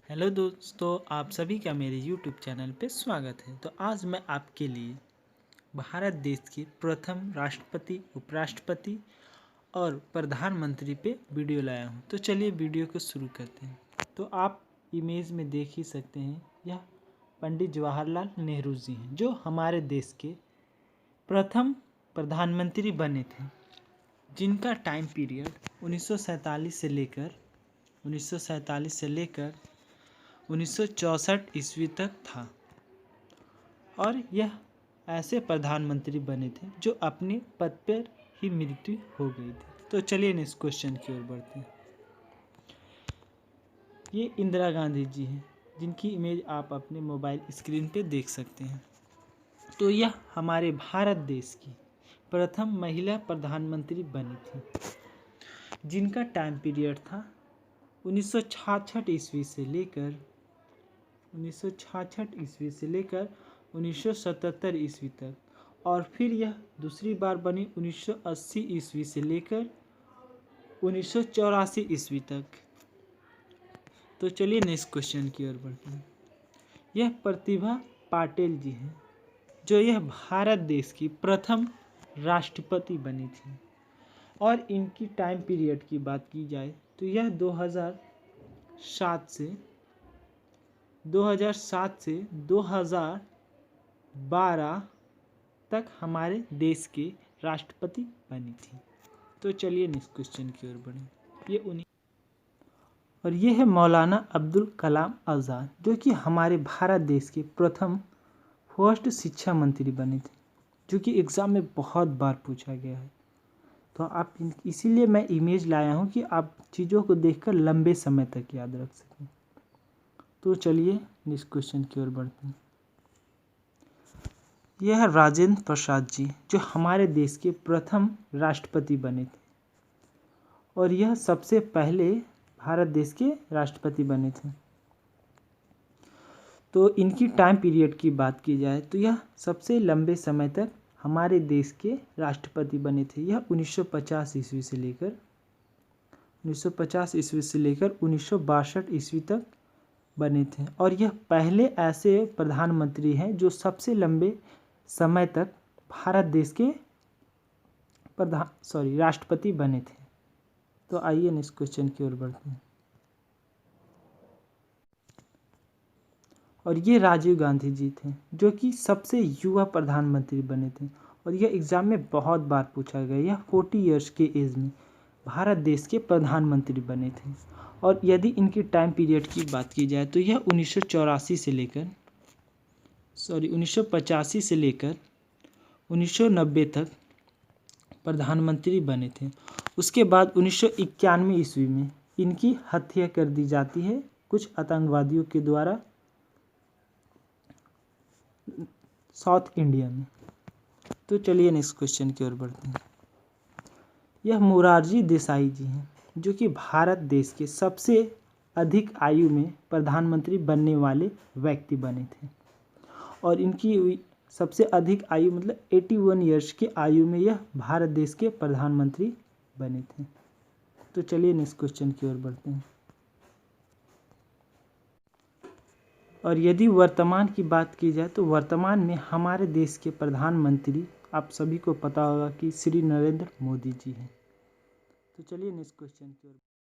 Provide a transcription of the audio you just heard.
Hello दोस्तों, आप सभी का मेरे YouTube चैनल पे स्वागत है। तो आज मैं आपके लिए भारत देश के प्रथम राष्ट्रपति, उपराष्ट्रपति और प्रधानमंत्री पे वीडियो लाया हूँ। तो चलिए वीडियो को शुरू करते हैं। तो आप इमेज में देख ही सकते हैं, यह पंडित जवाहरलाल नेहरू जी हैं, जो हमारे देश के प्रथम प्रधानमंत्री बने थे, जिनका टाइम पीरियड 1947 से लेकर 1964 ईस्वी तक था। और यह ऐसे प्रधानमंत्री बने थे जो अपने पद पर ही मृत्यु हो गई थी। तो चलिए नेक्स्ट क्वेश्चन की ओर बढ़ते हैं। ये इंदिरा गांधी जी हैं, जिनकी इमेज आप अपने मोबाइल स्क्रीन पे देख सकते हैं। तो यह हमारे भारत देश की प्रथम महिला प्रधानमंत्री बनी थी, जिनका टाइम पीरियड था 1966 ईस्वी से लेकर 1977 ईस्वी तक, और फिर यह दूसरी बार बनी 1980 ईस्वी से लेकर 1984 ईस्वी तक। तो चलिए नेक्स्ट क्वेश्चन की ओर बढ़ते हैं। यह प्रतिभा पाटिल जी हैं, जो यह भारत देश की प्रथम राष्ट्रपति बनी थी। और इनकी टाइम पीरियड की बात की जाए तो यह 2007 से 2012 तक हमारे देश के राष्ट्रपति बनी थी। तो चलिए नेक्स्ट क्वेश्चन की ओर बढ़ें। ये है मौलाना अब्दुल कलाम आज़ाद, जो कि हमारे भारत देश के प्रथम फर्स्ट शिक्षा मंत्री बने थे, जो कि एग्ज़ाम में बहुत बार पूछा गया है। तो आप इसीलिए मैं इमेज लाया हूँ कि आप चीज़ों को देखकर लंबे समय तक याद रख सकें। तो चलिए नेक्स्ट क्वेश्चन की ओर बढ़ते हैं। यह है राजेंद्र प्रसाद जी, जो हमारे देश के प्रथम राष्ट्रपति बने थे, और यह सबसे पहले भारत देश के राष्ट्रपति बने थे। तो इनकी टाइम पीरियड की बात की जाए तो यह सबसे लंबे समय तक हमारे देश के राष्ट्रपति बने थे। यह 1950 ईस्वी से लेकर 1962 ईस्वी तक बने थे, और यह पहले ऐसे प्रधानमंत्री हैं जो सबसे लंबे समय तक भारत देश के राष्ट्रपति बने थे। तो आइए नेक्स्ट क्वेश्चन की ओर बढ़ते हैं। और ये राजीव गांधी जी थे, जो कि सबसे युवा प्रधानमंत्री बने थे, और यह एग्ज़ाम में बहुत बार पूछा गया। यह 40 इयर्स के एज में भारत देश के प्रधानमंत्री बने थे। और यदि इनकी टाइम पीरियड की बात की जाए तो यह 1985 से लेकर 1990 तक प्रधानमंत्री बने थे। उसके बाद 1991 ईस्वी में इनकी हत्या कर दी जाती है कुछ आतंकवादियों के द्वारा साउथ इंडिया में। तो चलिए नेक्स्ट क्वेश्चन की ओर बढ़ते हैं। यह मोरारजी देसाई जी हैं, जो कि भारत देश के सबसे अधिक आयु में प्रधानमंत्री बनने वाले व्यक्ति बने थे, और इनकी सबसे अधिक आयु मतलब 81 ईयर्स की आयु में यह भारत देश के प्रधानमंत्री बने थे। तो चलिए नेक्स्ट क्वेश्चन की ओर बढ़ते हैं। और यदि वर्तमान की बात की जाए तो वर्तमान में हमारे देश के प्रधानमंत्री आप सभी को पता होगा कि श्री नरेंद्र मोदी जी हैं। तो चलिए नेक्स्ट क्वेश्चन की ओर